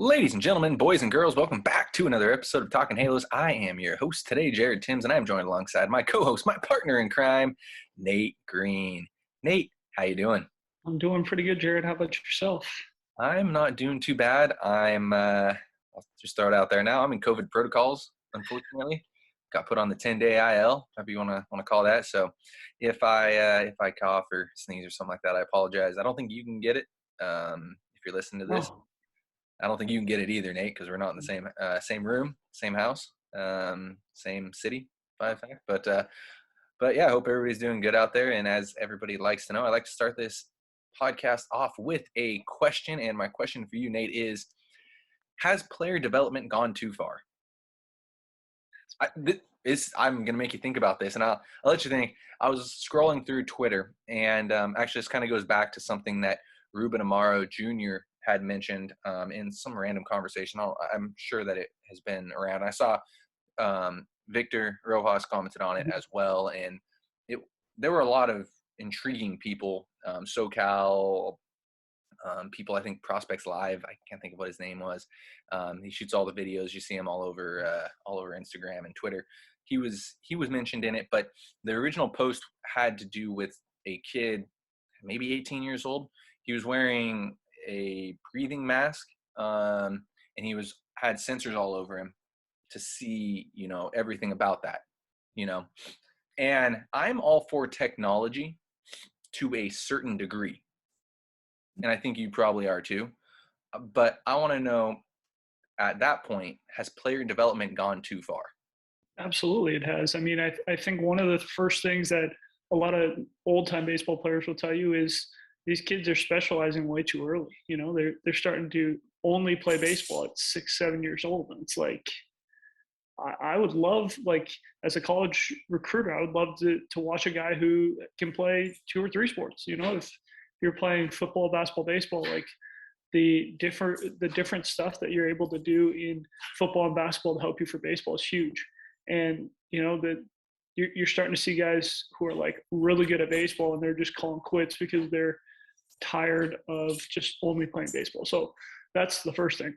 Ladies and gentlemen, boys and girls, welcome back to another episode of Talking Halos. I am your host today, Jared Timms, and I am joined alongside my co-host, my partner in crime, Nate Green. Nate, how you doing? I'm doing pretty good, Jared. How about yourself? I'm not doing too bad. I'll just throw it out there now. I'm in COVID protocols, unfortunately. Got put on the 10-day IL, whatever you want to call that. So if I cough or sneeze or something like that, I apologize. I don't think you can get it if you're listening to this. Oh, I don't think you can get it either, Nate, because we're not in the same room, same house, same city, by fact. But yeah, I hope everybody's doing good out there. And as everybody likes to know, I like to start this podcast off with a question. And my question for you, Nate, is: has player development gone too far? I'm gonna make you think about this, and I'll let you think. I was scrolling through Twitter, and actually, this kind of goes back to something that Ruben Amaro Jr. had mentioned in some random conversation. I'm sure that it has been around. I saw Victor Rojas commented on it as well, and there were a lot of intriguing people, SoCal people. I think Prospects Live. I can't think of what his name was. He shoots all the videos. You see him all over Instagram and Twitter. He was mentioned in it, but the original post had to do with a kid, maybe 18 years old. He was wearing a breathing mask, and he had sensors all over him to see, everything about that, and I'm all for technology to a certain degree, and I think you probably are too, but I want to know, at that point, has player development gone too far? absolutely, it has. I mean, I think one of the first things that a lot of old-time baseball players will tell you is these kids are specializing way too early. They're starting to only play baseball at 6, 7 years old, and it's like I would love, like, as a college recruiter, I would love to watch a guy who can play 2 or 3 sports. If you're playing football, basketball, baseball, like the different stuff that you're able to do in football and basketball to help you for baseball is huge. And that you're starting to see guys who are like really good at baseball and they're just calling quits because they're tired of just only playing baseball. So that's the first thing.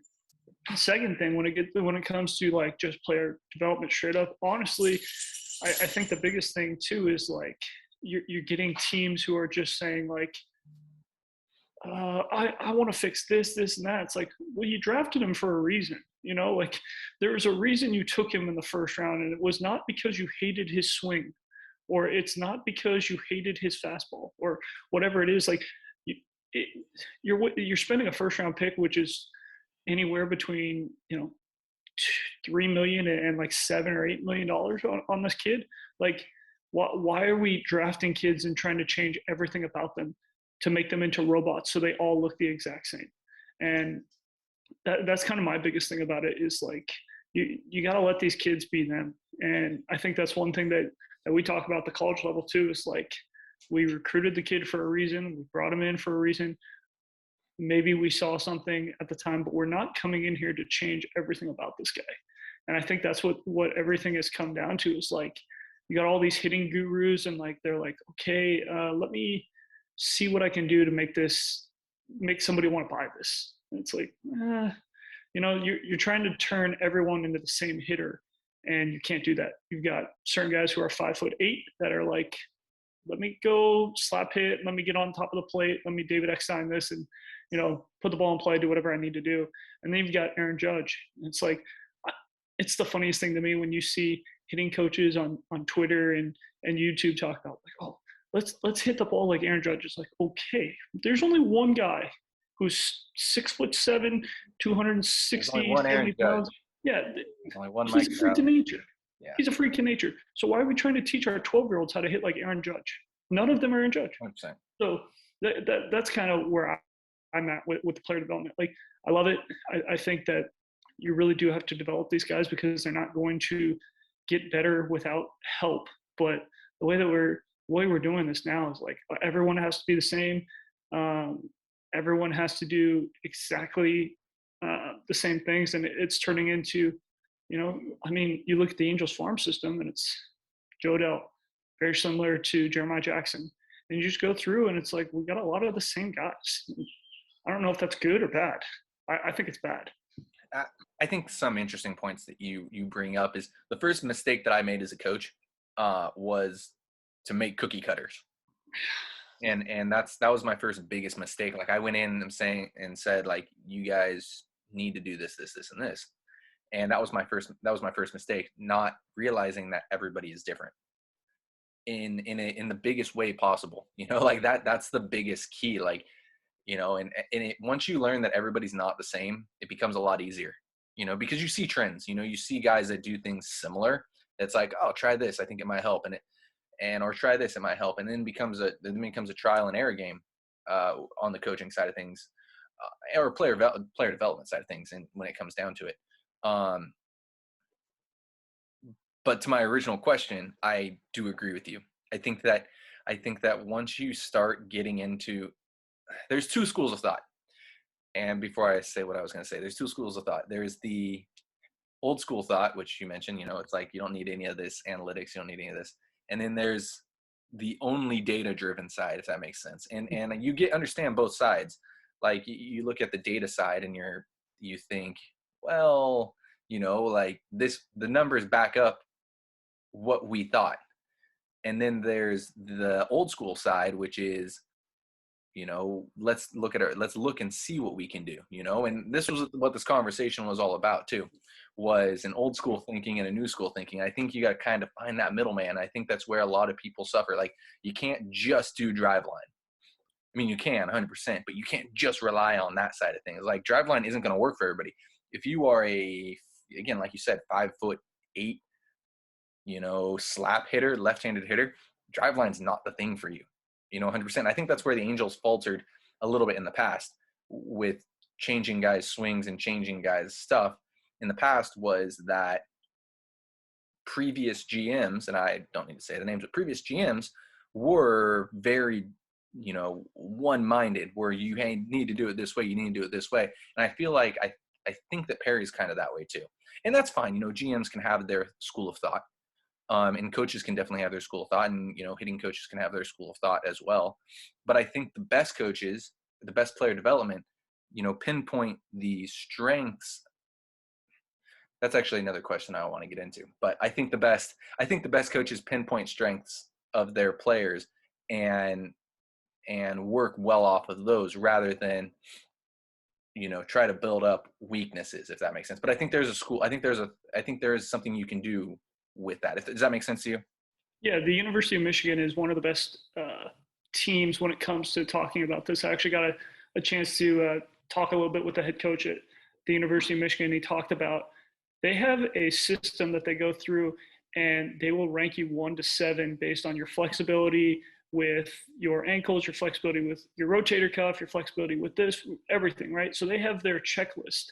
The second thing, when it comes to like just player development straight up, honestly, I think the biggest thing too is like you're getting teams who are just saying like, I want to fix this, and that. It's like, well, you drafted him for a reason. Like there's a reason you took him in the first round, and it was not because you hated his swing, or it's not because you hated his fastball, or whatever it is. Like you're spending a first round pick, which is anywhere between 3 million and like $7 or $8 million on this kid. Like, why are we drafting kids and trying to change everything about them to make them into robots so they all look the exact same? And that's kind of my biggest thing about it is like you got to let these kids be them. And I think that's one thing that we talk about at the college level too, is like we recruited the kid for a reason, we brought him in for a reason. Maybe we saw something at the time, but we're not coming in here to change everything about this guy. And I think that's what everything has come down to, is like you got all these hitting gurus and like they're like, okay, let me see what I can do to make somebody want to buy this. And it's like, you're trying to turn everyone into the same hitter, and you can't do that. You've got certain guys who are 5'8" that are like, let me go slap hit, let me get on top of the plate, let me David Eckstein this, and put the ball in play, do whatever I need to do. And then you've got Aaron Judge. And it's like, it's the funniest thing to me when you see hitting coaches on Twitter and YouTube talk about like, oh, let's hit the ball like Aaron Judge. It's like, okay, there's only one guy who's 6'7", 260, 70 pounds. Yeah, There's only one he's Mike a freak Trout. of nature. Yeah, He's a freak of nature. So why are we trying to teach our 12-year-olds how to hit like Aaron Judge? None of them are Aaron Judge. 100%. So that's kind of where I'm at with the player development. Like, I love it. I think that you really do have to develop these guys because they're not going to get better without help. But the way we're doing this now is like everyone has to be the same. Everyone has to do exactly the same things, and it's turning into, I mean, you look at the Angels farm system, and it's Joe Dell, very similar to Jeremiah Jackson, and you just go through, and it's like we got a lot of the same guys. I don't know if that's good or bad. I think it's bad. I I think some interesting points that you bring up is the first mistake that I made as a coach was to make cookie cutters, and that was my first biggest mistake. Like I went in and saying and said like you guys need to do this, this, this, and this, and that was my first mistake, not realizing that everybody is different in the biggest way possible. Like that's the biggest key. Like once you learn that everybody's not the same, it becomes a lot easier, because you see trends, you see guys that do things similar. It's like, oh, try this, I think it might help, or try this, it might help, and then becomes a trial and error game on the coaching side of things, or player development side of things, and when it comes down to it. um but to my original question, I do agree with you. I think that i think that once you start getting into, there's two schools of thought. And before I say what I was going to say, there's two schools of thought. There's the old school thought, which you mentioned, it's like you don't need any of this analytics, you don't need any of this. And then there's the only data driven side, if that makes sense. And you understand both sides. Like you look at the data side and you think, well, like the numbers back up what we thought. And then there's the old school side, which is, let's look and see what we can do, and this was what this conversation was all about too, was an old school thinking and a new school thinking. I think you got to kind of find that middleman. I think that's where a lot of people suffer. Like you can't just do driveline. I mean, you can 100%, but you can't just rely on that side of things. Like driveline isn't going to work for everybody. If you are again, like you said, 5'8", slap hitter, left-handed hitter, driveline's not the thing for you. 100%. I think that's where the Angels faltered a little bit in the past with changing guys' swings and changing guys' stuff. In the past was that previous GMs, and I don't need to say the names, but previous GMs were very, one-minded, where you need to do it this way, you need to do it this way. And I feel like I think that Perry's kind of that way too. And that's fine. GMs can have their school of thought. And coaches can definitely have their school of thought, and hitting coaches can have their school of thought as well. But I think the best coaches, the best player development, pinpoint the strengths. That's actually another question I want to get into. But I think the best coaches pinpoint strengths of their players and work well off of those, rather than try to build up weaknesses, if that makes sense. But I think there's a school. I think there is something you can do with that. Does that make sense to you? Yeah, the University of Michigan is one of the best teams when it comes to talking about this. I actually got a chance to talk a little bit with the head coach at the University of Michigan. He talked about they have a system that they go through, and they will rank you 1 to 7 based on your flexibility with your ankles, your flexibility with your rotator cuff, your flexibility with this, everything, right? So they have their checklist.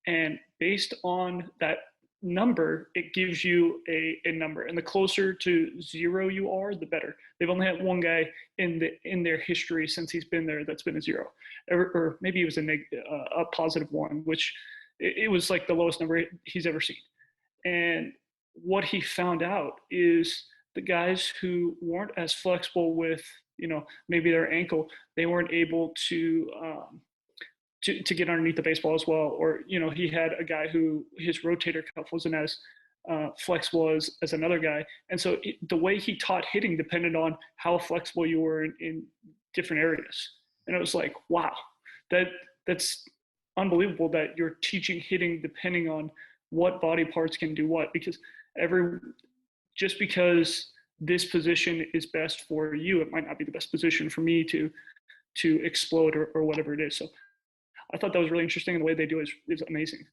And based on that number, it gives you a number. And the closer to 0 you are, the better. They've only had one guy in their history since he's been there that's been a 0, or maybe it was a positive 1, which it was like the lowest number he's ever seen. And what he found out is the guys who weren't as flexible with, maybe their ankle, they weren't able to get underneath the baseball as well. Or, he had a guy who his rotator cuff wasn't as flexible as another guy. And so the way he taught hitting depended on how flexible you were in different areas. And it was like, wow, that's unbelievable that you're teaching hitting depending on what body parts can do what, because just because this position is best for you, it might not be the best position for me to explode or whatever it is. So I thought that was really interesting, and the way they do it is amazing.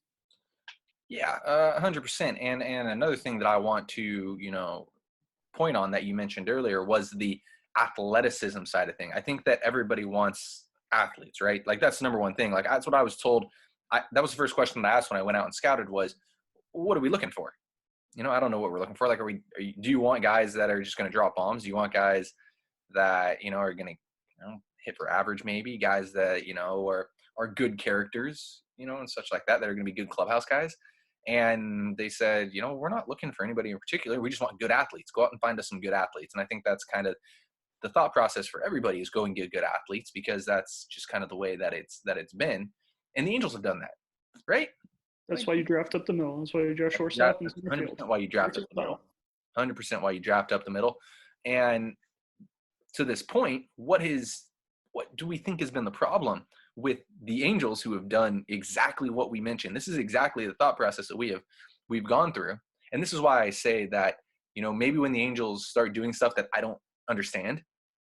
Yeah, 100%. And another thing that I want to, point on that you mentioned earlier was the athleticism side of thing. I think that everybody wants athletes, right? Like that's the number one thing. Like that's what I was told. That was the first question that I asked when I went out and scouted was, what are we looking for? I don't know what we're looking for. Like, do you want guys that are just going to drop bombs? Do you want guys that, are going to, hit for average, maybe guys that, are good characters, and such like that are going to be good clubhouse guys? And they said, we're not looking for anybody in particular. We just want good athletes. Go out and find us some good athletes. And I think that's kind of the thought process for everybody, is go and get good athletes, because that's just kind of the way that it's been. And the Angels have done that, right? That's why you draft up the middle. That's why you draft shortstop and That's center 100% field. why you draft up the middle. 100% why you draft up the middle. And to this point, what do we think has been the problem with the Angels, who have done exactly what we mentioned? This is exactly the thought process that we've gone through. And this is why I say that, maybe when the Angels start doing stuff that I don't understand,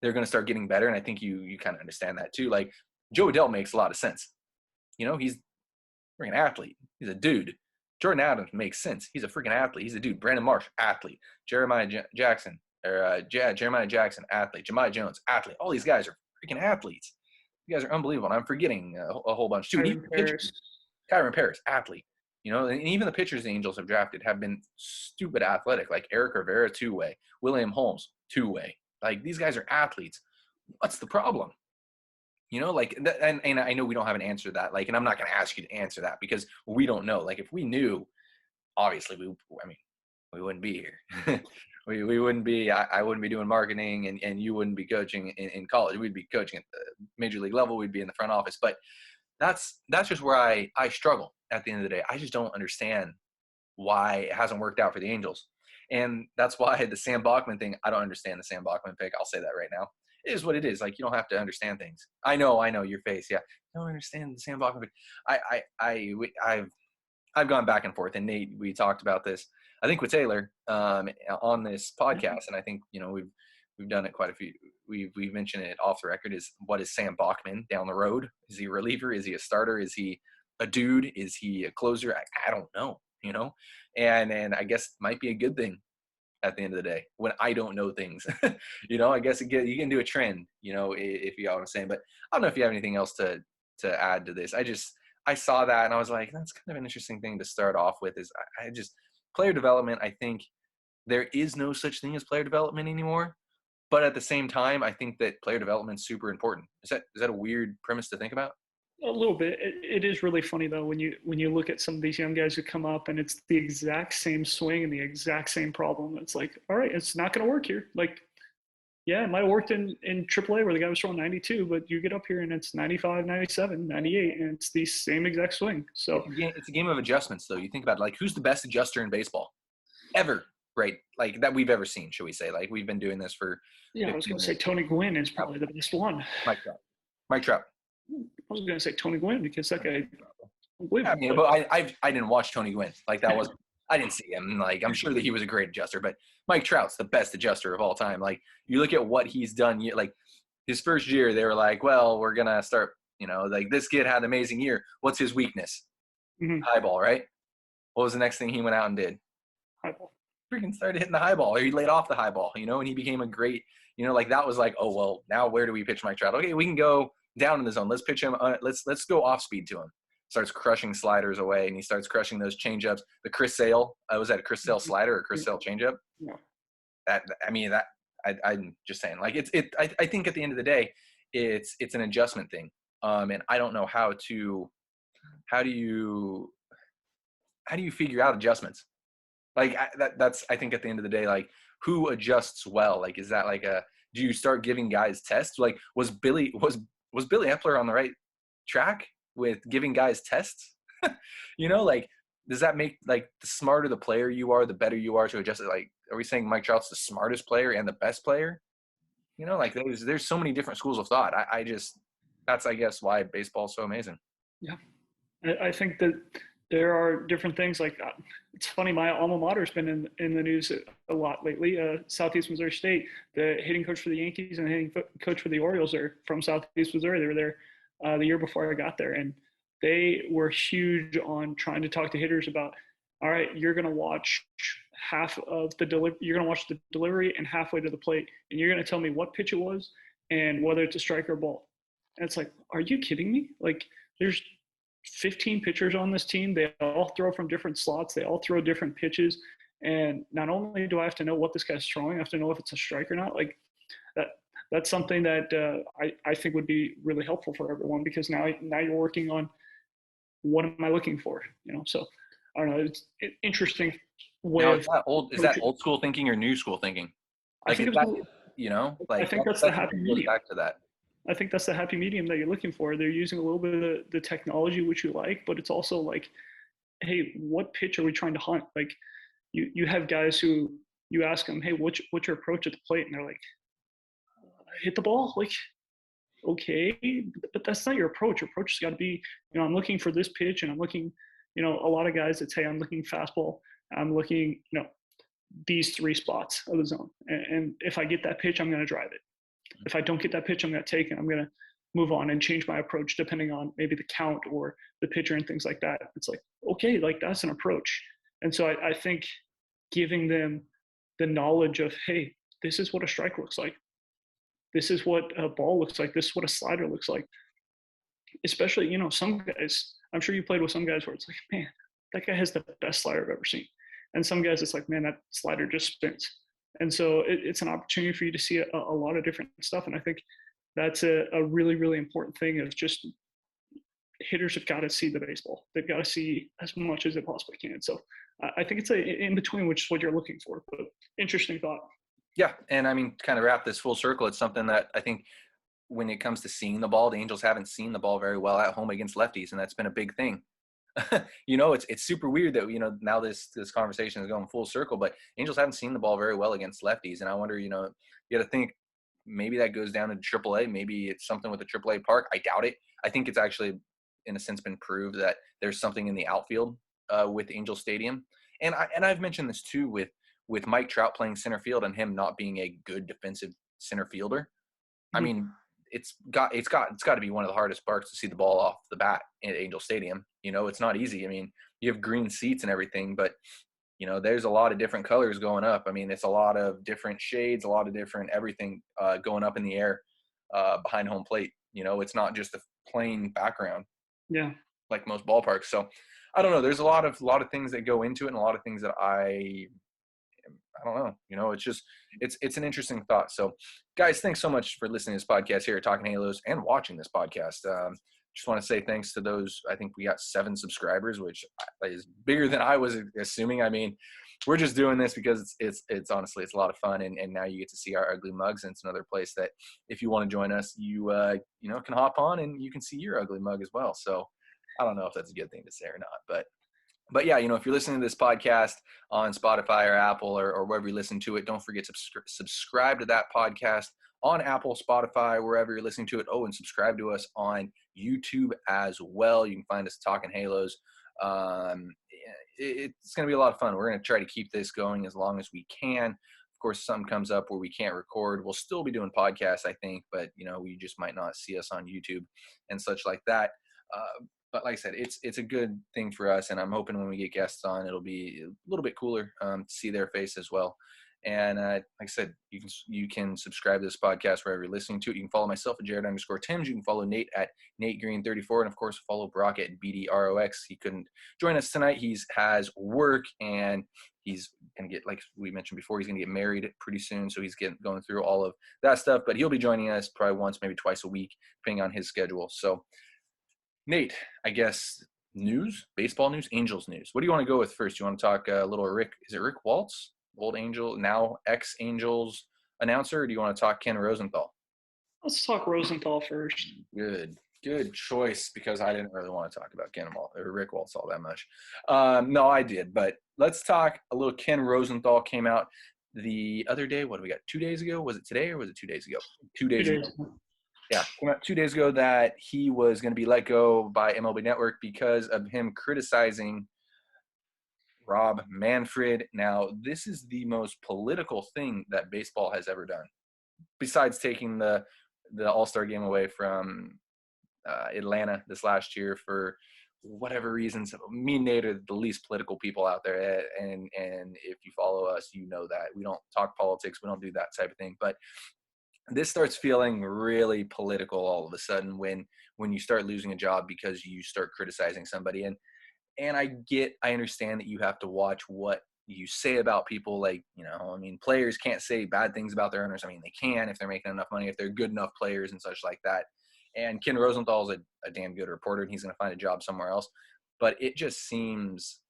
they're going to start getting better. And I think you kind of understand that too. Like, Joe Adele makes a lot of sense. He's a freaking athlete. He's a dude. Jordan Adams makes sense. He's a freaking athlete. He's a dude. Brandon Marsh, athlete. Jeremiah Jackson, athlete. Jemiah Jones, athlete. All these guys are freaking athletes. You guys are unbelievable. And I'm forgetting a whole bunch too. Kyron Paris, athlete. And even the pitchers the Angels have drafted have been stupid athletic, like Eric Rivera, two-way. William Holmes, two-way. Like, these guys are athletes. What's the problem? And I know we don't have an answer to that. Like, and I'm not going to ask you to answer that because we don't know. Like, if we knew, obviously, we wouldn't be here. we wouldn't be. I wouldn't be doing marketing, and you wouldn't be coaching in college. We'd be coaching at the major league level. We'd be in the front office. But that's just where I struggle at the end of the day. I just don't understand why it hasn't worked out for the Angels. And that's why the Sam Bachman thing, I don't understand the Sam Bachman pick. I'll say that right now. It is what it is. Like, you don't have to understand things. I know your face. Yeah. I don't understand the Sam Bachman pick. I've gone back and forth, and Nate, we talked about this, I think, with Taylor on this podcast. And I think, we've done it quite a few. We've mentioned it off the record. What is Sam Bachman down the road? Is he a reliever? Is he a starter? Is he a dude? Is he a closer? I don't know, and I guess it might be a good thing at the end of the day when I don't know things. I guess you can do a trend, if you know what I'm saying. But I don't know if you have anything else to add to this. I saw that and I was like, that's kind of an interesting thing to start off with. Is I just player development. I think there is no such thing as player development anymore. But at the same time, I think that player development is super important. Is that a weird premise to think about? A little bit. It is really funny though when you look at some of these young guys who come up and it's the exact same swing and the exact same problem. It's like, all right, it's not going to work here. Like, yeah, it might have worked in AAA where the guy was throwing 92, but you get up here and it's 95, 97, 98, and it's the same exact swing. So it's a game of adjustments, though. You think about it, like, who's the best adjuster in baseball ever, right? Like, that we've ever seen, should we say? Like, we've been doing this for. Yeah, I was going to say Tony Gwynn is probably the best one. Mike Trout. I was going to say Tony Gwynn because that guy. Yeah, but I didn't watch Tony Gwynn. Like, that was I didn't see him. Like, I'm sure that he was a great adjuster, but Mike Trout's the best adjuster of all time. Like, you look at what he's done. Like, his first year, they were like, well, we're gonna start. Like, this kid had an amazing year. What's his weakness? Mm-hmm. High ball, right? What was the next thing he went out and did? High ball. Freaking started hitting the high ball, or he laid off the high ball, and he became a great. Like, that was like, oh well, now where do we pitch Mike Trout? Okay, we can go down in the zone. Let's pitch him. Let's go off speed to him. Starts crushing sliders away, and he starts crushing those changeups. The Chris Sale, was that a Chris Sale slider or Chris Sale changeup? No. I'm just saying, like, I think at the end of the day, it's an adjustment thing. And I don't know how do you figure out adjustments? Like, that's, I think at the end of the day, like, who adjusts well? Like, is that like do you start giving guys tests? Like, was Billy Epler on the right track with giving guys tests? Like, does that make, like, the smarter the player you are, the better you are to adjust it? Like, are we saying Mike Trout's the smartest player and the best player? Like, there's so many different schools of thought. That's, I guess, why baseball is so amazing. Yeah. I think that there are different things. Like, it's funny, my alma mater's been in the news a lot lately. Southeast Missouri State, the hitting coach for the Yankees and the hitting coach for the Orioles are from Southeast Missouri. They were there the year before I got there, and they were huge on trying to talk to hitters about, all right, you're going to watch half of the you're going to watch the delivery and halfway to the plate, and you're going to tell me what pitch it was and whether it's a strike or ball. And it's like, are you kidding me? Like, there's 15 pitchers on this team. They all throw from different slots. They all throw different pitches. And not only do I have to know what this guy's throwing, I have to know if it's a strike or not. Like, that's something that I think would be really helpful for everyone, because now you're working on what am I looking for, So I don't know. It's an interesting way of. Is that old school thinking or new school thinking? Like, I think I think that's the happy medium. Back to that. I think that's the happy medium that you're looking for. They're using a little bit of the technology, which you like, but it's also like, hey, what pitch are we trying to hunt? Like you have guys who you ask them, hey, what's your approach at the plate? And they're like, hit the ball. Like, okay, but that's not your approach. Your approach has got to be, I'm looking for this pitch, and I'm looking, a lot of guys that say I'm looking fastball, I'm looking, these three spots of the zone, and if I get that pitch, I'm going to drive it. If I don't get that pitch, I'm going to take it. I'm going to move on and change my approach depending on maybe the count or the pitcher and things like that. It's like, okay, like that's an approach. And so I think giving them the knowledge of, hey, this is what a strike looks like. This is what a ball looks like. This is what a slider looks like. Especially, some guys, I'm sure you played with some guys where it's like, man, that guy has the best slider I've ever seen. And some guys, it's like, man, that slider just spins. And so it's an opportunity for you to see a lot of different stuff. And I think that's a really, really important thing of just hitters have got to see the baseball. They've got to see as much as they possibly can. So I think it's in between, which is what you're looking for. But interesting thought. Yeah, and I mean, kind of wrap this full circle. It's something that I think when it comes to seeing the ball, the Angels haven't seen the ball very well at home against lefties, and that's been a big thing. It's super weird that now this conversation is going full circle, but Angels haven't seen the ball very well against lefties, and I wonder, you got to think maybe that goes down to AAA. Maybe it's something with the AAA park. I doubt it. I think it's actually, in a sense, been proved that there's something in the outfield with Angel Stadium, and I've mentioned this too with Mike Trout playing center field and him not being a good defensive center fielder. I mean, it's got to be one of the hardest parks to see the ball off the bat at Angel Stadium. It's not easy. I mean, you have green seats and everything, but there's a lot of different colors going up. I mean, it's a lot of different shades, a lot of different everything going up in the air behind home plate. It's not just a plain background. Yeah. Like most ballparks. So I don't know. There's a lot of things that go into it, and a lot of things that I don't know. It's an interesting thought. So, guys, thanks so much for listening to this podcast here at Talking Halos and watching this podcast. Just want to say thanks to those. I think we got 7 subscribers, which is bigger than I was assuming. I mean, we're just doing this because it's honestly, it's a lot of fun, and now you get to see our ugly mugs, and it's another place that if you want to join us, you can hop on and you can see your ugly mug as well. So I don't know if that's a good thing to say or not, but yeah, if you're listening to this podcast on Spotify or Apple or wherever you listen to it, don't forget to subscribe to that podcast on Apple, Spotify, wherever you're listening to it. Oh, and subscribe to us on YouTube as well. You can find us Talking Halos. It's going to be a lot of fun. We're going to try to keep this going as long as we can. Of course, if something comes up where we can't record, we'll still be doing podcasts, I think, but we just might not see us on YouTube and such like that. But like I said, it's a good thing for us, and I'm hoping when we get guests on, it'll be a little bit cooler to see their face as well. And like I said, you can subscribe to this podcast wherever you're listening to it. You can follow myself at Jared_Timms. You can follow Nate at NateGreen34, and of course follow Brock at BDROX. He couldn't join us tonight. Has work, and he's gonna get, like we mentioned before, he's gonna get married pretty soon, so he's going through all of that stuff. But he'll be joining us probably once, maybe twice a week, depending on his schedule. So. Nate, I guess baseball news, Angels news. What do you want to go with first? You want to talk a little Rick? Is it Rick Waltz, old Angel, now ex-Angels announcer? Or do you want to talk Ken Rosenthal? Let's talk Rosenthal first. Good choice, because I didn't really want to talk about Rick Waltz all that much. No, I did, but let's talk a little. Ken Rosenthal came out the other day. What do we got? 2 days ago? Was it today or was it 2 days ago? 2 days ago. Yeah, came out 2 days ago that he was going to be let go by MLB Network because of him criticizing Rob Manfred. Now, this is the most political thing that baseball has ever done, besides taking the All-Star game away from Atlanta this last year for whatever reasons. Me and Nate are the least political people out there, and if you follow us, you know that we don't talk politics, we don't do that type of thing, but this starts feeling really political all of a sudden when you start losing a job because you start criticizing somebody. And I understand that you have to watch what you say about people. Like, I mean, players can't say bad things about their owners. I mean, they can if they're making enough money, if they're good enough players and such like that. And Ken Rosenthal is a damn good reporter, and he's going to find a job somewhere else. But it seems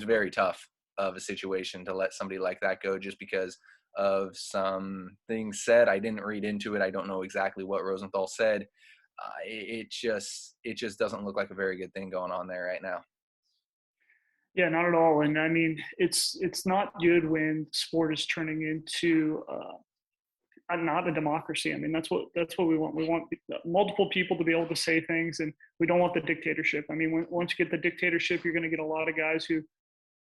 very tough of a situation to let somebody like that go just because of some things said. I didn't read into it. I don't know exactly what Rosenthal said. It just doesn't look like a very good thing going on there right now. Yeah, not at all. And I mean, it's not good when sport is turning into not a democracy. I mean, that's what we want. We want multiple people to be able to say things, and we don't want the dictatorship. I mean, once you get the dictatorship, you're going to get a lot of guys who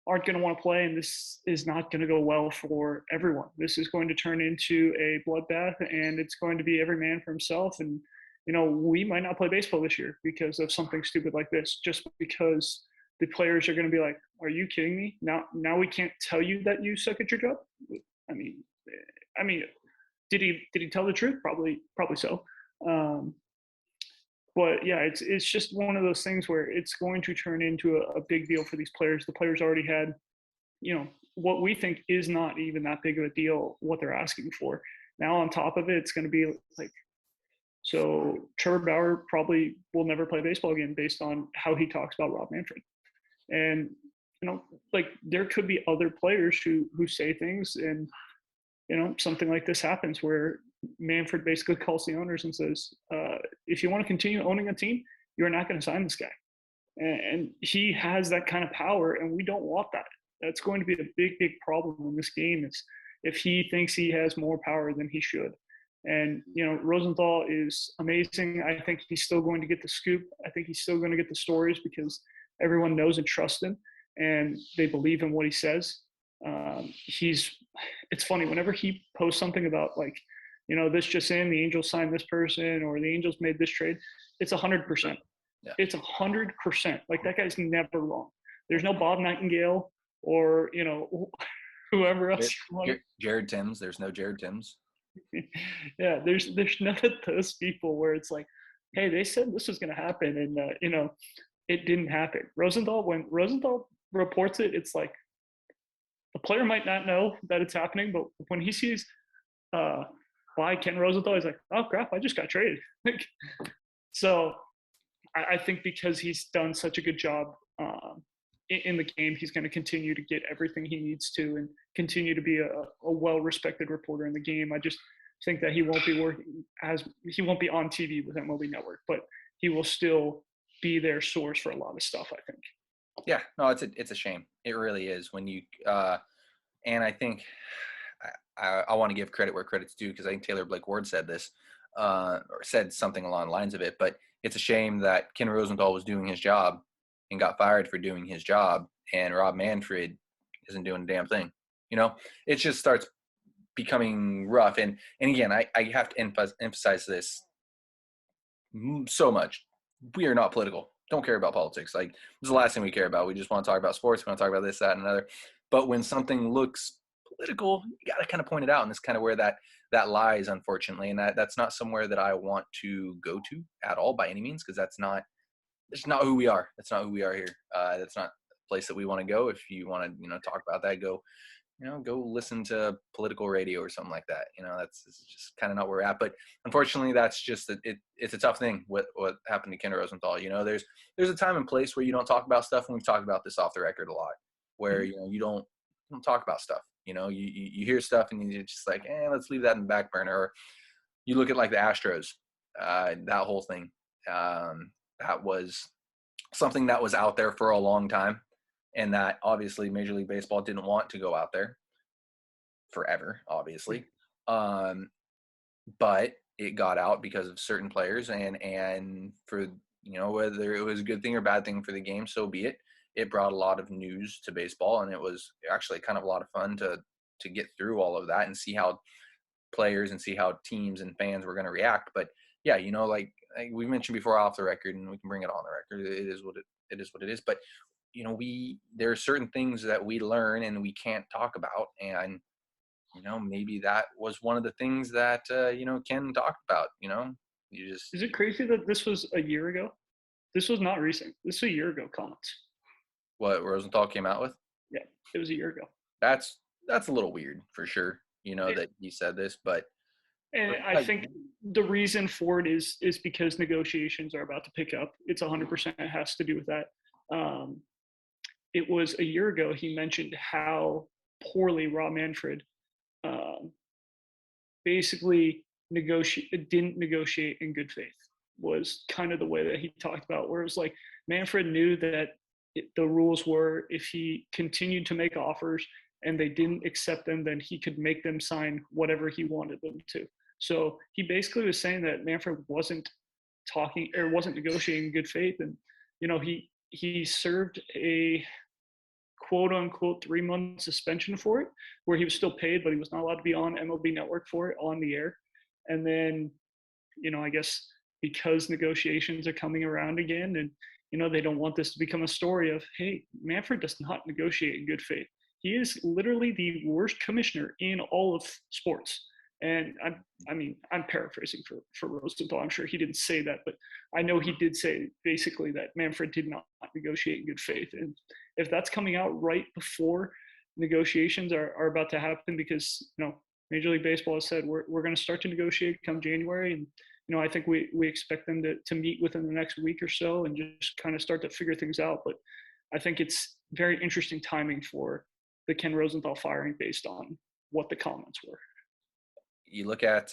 aren't going to want to play, and this is not going to go well for everyone. This is going to turn into a bloodbath, and it's going to be every man for himself. And we might not play baseball this year because of something stupid like this, just because the players are going to be like, "Are you kidding me? Now we can't tell you that you suck at your job." I mean, I mean, did he tell the truth? Probably so. Um, but yeah, it's just one of those things where it's going to turn into a big deal for these players. The players already had, what we think is not even that big of a deal, what they're asking for. Now on top of it, it's going to be like, so Trevor Bauer probably will never play baseball again based on how he talks about Rob Manfred. And like there could be other players who say things, and something like this happens where Manfred basically calls the owners and says, if you want to continue owning a team, you're not going to sign this guy. And he has that kind of power, and we don't want that. That's going to be a big problem in this game, is if he thinks he has more power than he should. And Rosenthal is amazing. I think he's still going to get the scoop. I think he's still going to get the stories because everyone knows and trusts him, and they believe in what he says. It's funny whenever he posts something about like, this just in, the Angels signed this person, or the Angels made this trade. It's 100%. Yeah. It's 100%. Like that guy's never wrong. There's no Bob Nightingale or whoever else. Jared Timms. There's no Jared Timms. Yeah, there's none of those people where it's like, hey, they said this was going to happen, and it didn't happen. When Rosenthal reports it, it's like the player might not know that it's happening, but when he sees by Ken Rosenthal, he's like, oh crap, I just got traded. So I think because he's done such a good job in the game, he's going to continue to get everything he needs to, and continue to be a well-respected reporter in the game. I just think that he won't be on TV with MLB Network, but he will still be their source for a lot of stuff, I think. Yeah, no, it's a shame. It really is when you and I think I want to give credit where credit's due, because I think Taylor Blake Ward said this or said something along the lines of it. But it's a shame that Ken Rosenthal was doing his job and got fired for doing his job, and Rob Manfred isn't doing a damn thing. It just starts becoming rough. And again, I have to emphasize this so much. We are not political. Don't care about politics. Like, this is the last thing we care about. We just want to talk about sports. We want to talk about this, that, and another. But when something looks political, you got to kind of point it out. And that's kind of where that lies, unfortunately. And that's not somewhere that I want to go to at all by any means, because that's not who we are. That's not who we are here. That's not a place that we want to go. If you want to, talk about that, go listen to political radio or something like that. That's just kind of not where we're at. But unfortunately, that's just it's a tough thing. What happened to Ken Rosenthal? There's a time and place where you don't talk about stuff, and we've talked about this off the record a lot, where you don't talk about stuff. You hear stuff and you're just like, let's leave that in the back burner. Or you look at like the Astros, that whole thing. That was something that was out there for a long time, and that obviously Major League Baseball didn't want to go out there forever, obviously. But it got out because of certain players, and for, whether it was a good thing or bad thing for the game, so be it. It brought a lot of news to baseball, and it was actually kind of a lot of fun to get through all of that and see how players and see how teams and fans were going to react. But yeah, like we mentioned before off the record, and we can bring it on the record. It is what it is. But there are certain things that we learn and we can't talk about, and maybe that was one of the things that Ken talked about. Is it crazy that this was a year ago? This was not recent. This was a year ago comments. What Rosenthal came out with? Yeah, it was a year ago. That's a little weird for sure. That he said this, but. And I think the reason for it is because negotiations are about to pick up. It's 100% has to do with that. It was a year ago he mentioned how poorly Rob Manfred basically didn't negotiate in good faith, was kind of the way that he talked about, where it was like Manfred knew that the rules were if he continued to make offers and they didn't accept them, then he could make them sign whatever he wanted them to. So he basically was saying that Manfred wasn't talking or wasn't negotiating in good faith, and he served a quote unquote 3-month suspension for it, where he was still paid, but he was not allowed to be on MLB Network for it on the air. And then, I guess because negotiations are coming around again, and they don't want this to become a story of, hey, Manfred does not negotiate in good faith. He is literally the worst commissioner in all of sports. And I'm paraphrasing for Rosenthal. I'm sure he didn't say that, but I know he did say basically that Manfred did not negotiate in good faith. And if that's coming out right before negotiations are about to happen, because Major League Baseball has said we're going to start to negotiate come January, and I think we expect them to meet within the next week or so and just kind of start to figure things out. But I think it's very interesting timing for the Ken Rosenthal firing based on what the comments were. You look at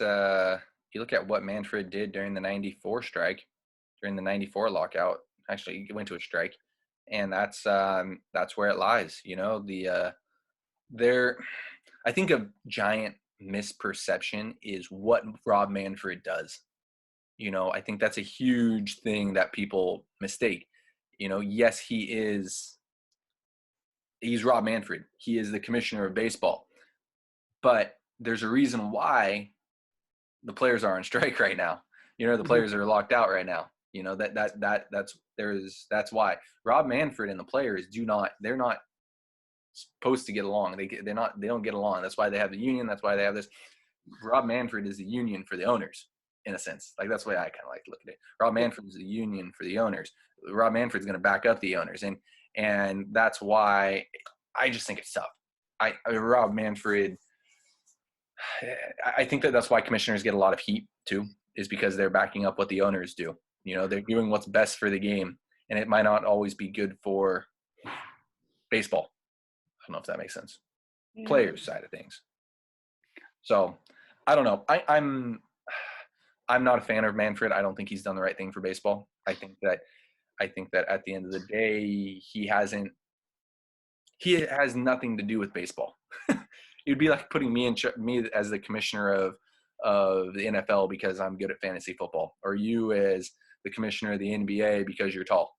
what Manfred did during the '94 strike, during the '94 lockout. Actually, he went to a strike, and that's where it lies. I think a giant misperception is what Rob Manfred does. I think that's a huge thing that people mistake. Yes, he's Rob Manfred. He is the commissioner of baseball. But there's a reason why the players are on strike right now. The players are locked out right now. That's why Rob Manfred and the players they're not supposed to get along. They don't get along. That's why they have the union. That's why they have this. Rob Manfred is the union for the owners, in a sense. Like, that's the way I kind of like to look at it. Rob Manfred is the union for the owners. Rob Manfred's going to back up the owners, and that's why I just think it's tough. Rob Manfred, I think that's why commissioners get a lot of heat too, is because they're backing up what the owners do. They're doing what's best for the game, and it might not always be good for baseball. I don't know if that makes sense. Players side of things. So I don't know. I'm not a fan of Manfred. I don't think he's done the right thing for baseball. I think that at the end of the day, he has nothing to do with baseball. It would be like putting me as the commissioner of the NFL because I'm good at fantasy football, or you as the commissioner of the NBA because you're tall.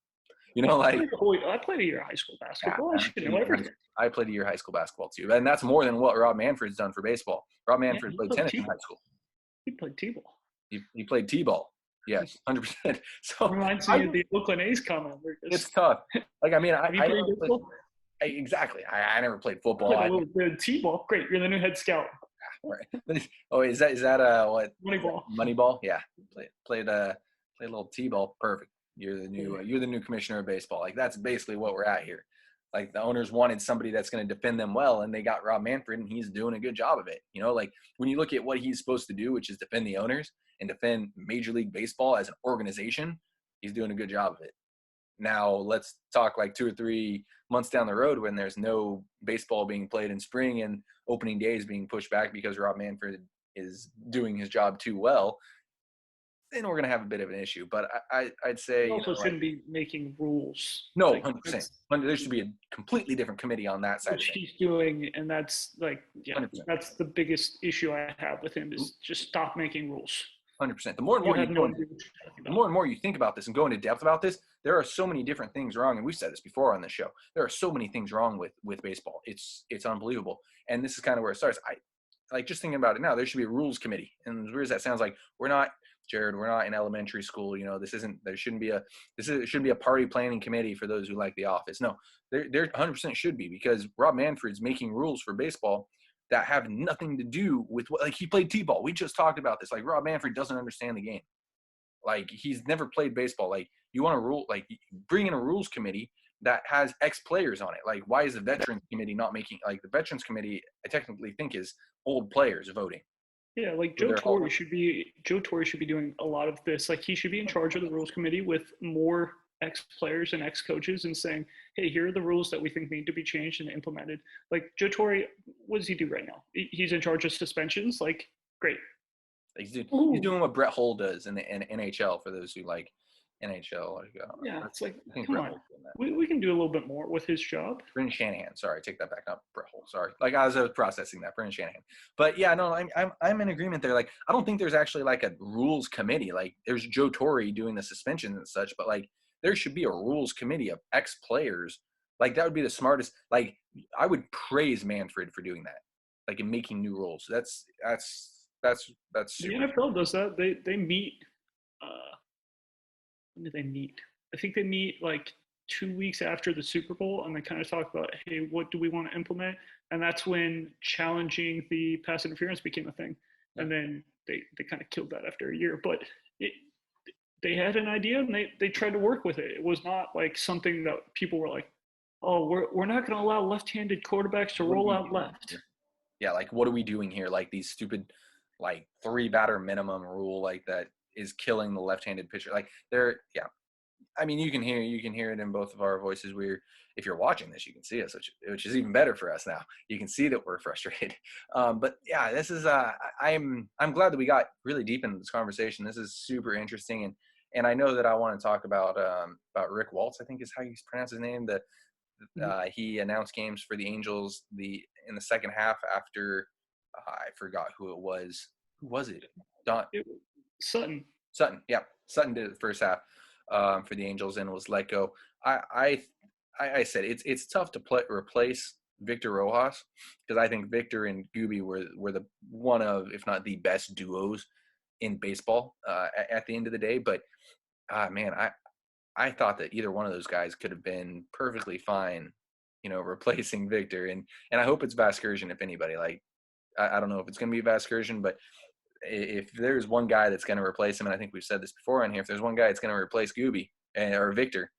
I played a year of high school basketball. I played a year of high school basketball too, and that's more than what Rob Manfred's done for baseball. Rob Manfred played tennis in high school. He played t-ball. He played t-ball. Yes, 100%. So reminds me of the Oakland A's comment. It's tough. Like, I mean, exactly. I never played football. I played a little bit of t-ball. Great, you're the new head scout. Right. Oh, is that what? Moneyball. Moneyball. Yeah. Played a little t-ball. Perfect. You're the new commissioner of baseball. Like, that's basically what we're at here. Like, the owners wanted somebody that's going to defend them well, and they got Rob Manfred, and he's doing a good job of it. Like, when you look at what he's supposed to do, which is defend the owners and defend Major League Baseball as an organization, he's doing a good job of it. Now, let's talk like 2 or 3 months down the road when there's no baseball being played in spring and opening days being pushed back because Rob Manfred is doing his job too well. Then we're going to have a bit of an issue. But I'd say also shouldn't be making rules. No, 100%. There should be a completely different committee on that side. Which he's doing, and that's that's the biggest issue I have with him is just stop making rules. 100%. The more and more you think about this and go into depth about this, there are so many different things wrong. And we've said this before on the show. There are so many things wrong with baseball. It's unbelievable. And this is kind of where it starts. Just thinking about it now, there should be a rules committee. And as weird as that sounds, like, we're not in elementary school. There shouldn't be a party planning committee for those who like The Office. No, there 100% should be, because Rob Manfred's making rules for baseball that have nothing to do with he played t-ball. We just talked about this. Like, Rob Manfred doesn't understand the game. Like, he's never played baseball. Like, you want to bring in a rules committee that has ex-players on it. Like, why is the veterans committee not making, the veterans committee, I technically think, is old players voting. Yeah, like Joe Torre should be doing a lot of this. Like, he should be in charge of the rules committee with more ex-players and ex-coaches and saying, hey, here are the rules that we think need to be changed and implemented. Like, Joe Torre, what does he do right now? He's in charge of suspensions. Like, great. He's doing what Brett Hull does in the NHL, for those who like NHL. Like, Yeah, it's like, I think come Brett on. Hull's doing that. We can do a little bit more with his job. Brendan Shanahan. Sorry, take that back. Not Brett Hull. Sorry. Like I was processing that. Brendan Shanahan. But yeah, no, I'm in agreement there. Like I don't think there's actually like a rules committee. Like there's Joe Torre doing the suspensions and such, but like there should be a rules committee of ex players. Like that would be the smartest. Like I would praise Manfred for doing that. Like in making new rules. That's The super. NFL does that. They meet. Uh, when do they meet? I think they meet like 2 weeks after the Super Bowl, and they kind of talk about, hey, what do we want to implement? And that's when challenging the pass interference became a thing. Yeah. And then they kind of killed that after a year. But it, they had an idea and they tried to work with it. It was not like something that people were like, oh, we're not going to allow left-handed quarterbacks to What are roll we out doing left. here? Yeah, like what are we doing here? Like these stupid, like 3 batter minimum rule, like that is killing the left-handed pitcher. Like they're, yeah. I mean, you can hear it in both of our voices. If you're watching this, you can see us, which is even better for us now. You can see that we're frustrated. But yeah, this is. I'm glad that we got really deep into this conversation. This is super interesting, and I know that I want to talk about Rick Waltz. I think is how you pronounce his name. He announced games for the Angels in the second half after I forgot who it was. Who was it? Don Sutton. Sutton. Yeah, Sutton did it the first half for the Angels and was let go. I said it's tough to replace Victor Rojas because I think Victor and Gooby were the one of, if not the best duos in baseball at the end of the day. But man, I thought that either one of those guys could have been perfectly fine, replacing Victor. And I hope it's Vasgersian, if anybody. Like, I don't know if it's going to be Vasgersian, but if there's one guy that's going to replace him, and I think we've said this before on here, if there's one guy that's going to replace Gooby or Victor,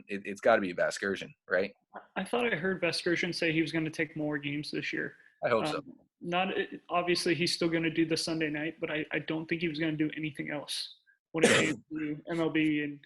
it's got to be Vasgersian, right? I thought I heard Vespersian say he was going to take more games this year. I hope so. Um, not obviously he's still going to do the Sunday night, but I don't think he was going to do anything else when it came to MLB and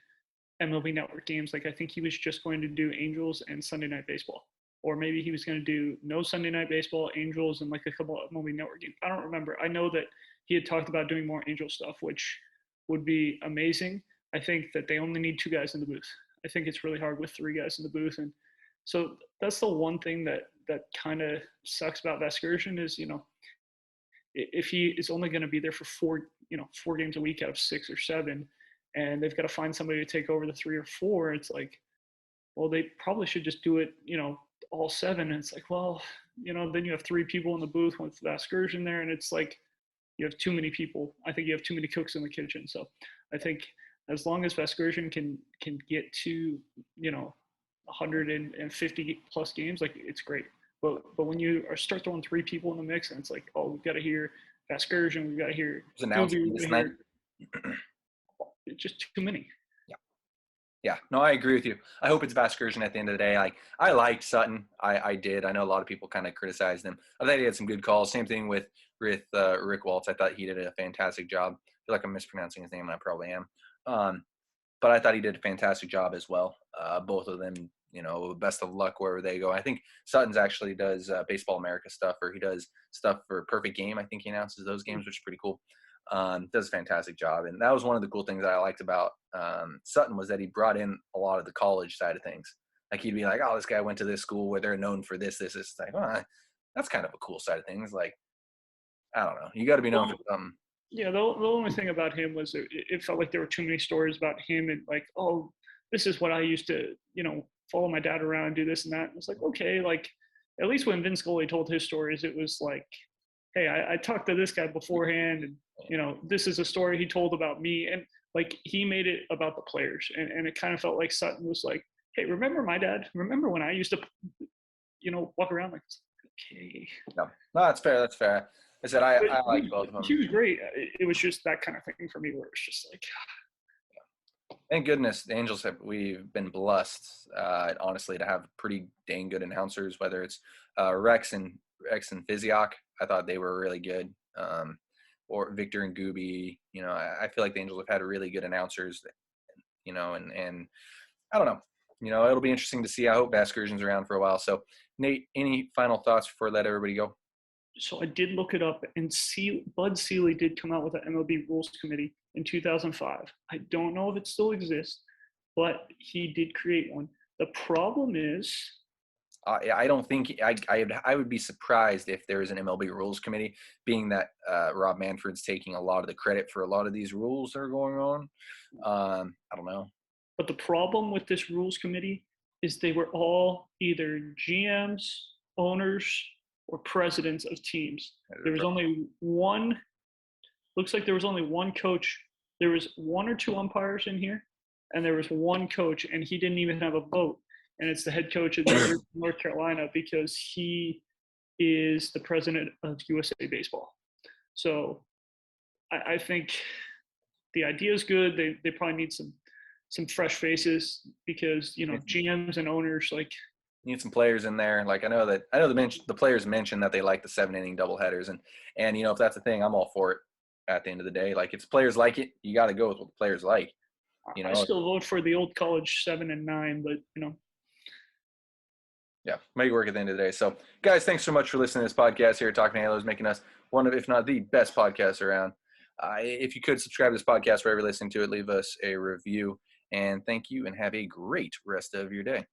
MLB Network games. Like I think he was just going to do Angels and Sunday Night Baseball, or maybe he was going to do no Sunday Night Baseball, Angels, and like a couple of MLB Network games. I don't remember. I know that he had talked about doing more Angel stuff, which would be amazing. I think that they only need 2 guys in the booth. I think it's really hard with 3 guys in the booth, and so that's the one thing that kind of sucks about Vasgersian is if he is only going to be there for 4 games a week out of 6 or 7, and they've got to find somebody to take over the 3 or 4, it's like, well, they probably should just do it, all 7. And it's like, well, then you have 3 people in the booth with Vasgersian there, and it's like you have too many people. I think you have too many cooks in the kitchen. So I think as long as Vasgersian can get to 150 plus games, like it's great. But when you start throwing 3 people in the mix, and it's like, oh, we've got to hear Vasgersian, we've got to hear Announcing this night. It's just too many. Yeah, no, I agree with you. I hope it's Vasgersian at the end of the day. Like I liked Sutton. I did. I know a lot of people kind of criticized him. I thought he had some good calls. Same thing with Rick Waltz. I thought he did a fantastic job. I feel like I'm mispronouncing his name, and I probably am. But I thought he did a fantastic job as well. Both of them, best of luck wherever they go. I think Sutton's actually does Baseball America stuff, or he does stuff for Perfect Game. I think he announces those games, which is pretty cool. Does a fantastic job. And that was one of the cool things that I liked about Sutton was that he brought in a lot of the college side of things. Like he'd be like, oh, this guy went to this school where they're known for this. It's like, oh, that's kind of a cool side of things. Like, I don't know. You got to be known for something. Yeah, the only thing about him was it felt like there were too many stories about him and like, oh, this is what I used to, follow my dad around and do this and that. And it's like, okay, like at least when Vin Scully told his stories, it was like, hey, I talked to this guy beforehand, and this is a story he told about me, and like he made it about the players, and it kind of felt like Sutton was like, hey, remember my dad? Remember when I used to, walk around like, okay. No, that's fair. That's fair. I said I like both of them. He was great. It was just that kind of thing for me, where it's just like, thank goodness the Angels we've been blessed, honestly, to have pretty dang good announcers. Whether it's Rex and Physiok, I thought they were really good. Or Victor and Gooby, I feel like the Angels have had really good announcers, and I don't know. It'll be interesting to see. I hope Vasgersian's around for a while. So, Nate, any final thoughts before I let everybody go? So I did look it up, and Bud Selig did come out with an MLB rules committee. in 2005. I don't know if it still exists, but he did create one. The problem is, I don't think I would be surprised if there is an MLB rules committee, being that Rob Manfred's taking a lot of the credit for a lot of these rules that are going on. I don't know. but the problem with this rules committee is they were all either GMs, owners, or presidents of teams. There was only one. Looks like there was only one coach. There was one or two umpires in here, and there was one coach, and he didn't even have a vote. And it's the head coach of North Carolina because he is the president of USA Baseball. So I think the idea is good. They probably need some fresh faces because GMs and owners like need some players in there. Like I know the players mentioned that they like the 7-inning doubleheaders, and if that's a thing, I'm all for it. At the end of the day, like if players like it, you got to go with what the players like. I still vote for the old college 7 and 9, but yeah, make it work at the end of the day. So, guys, thanks so much for listening to this podcast here at Talking Halos, making us one of, if not the best podcasts around. If you could subscribe to this podcast wherever you're listening to it, leave us a review. And thank you and have a great rest of your day.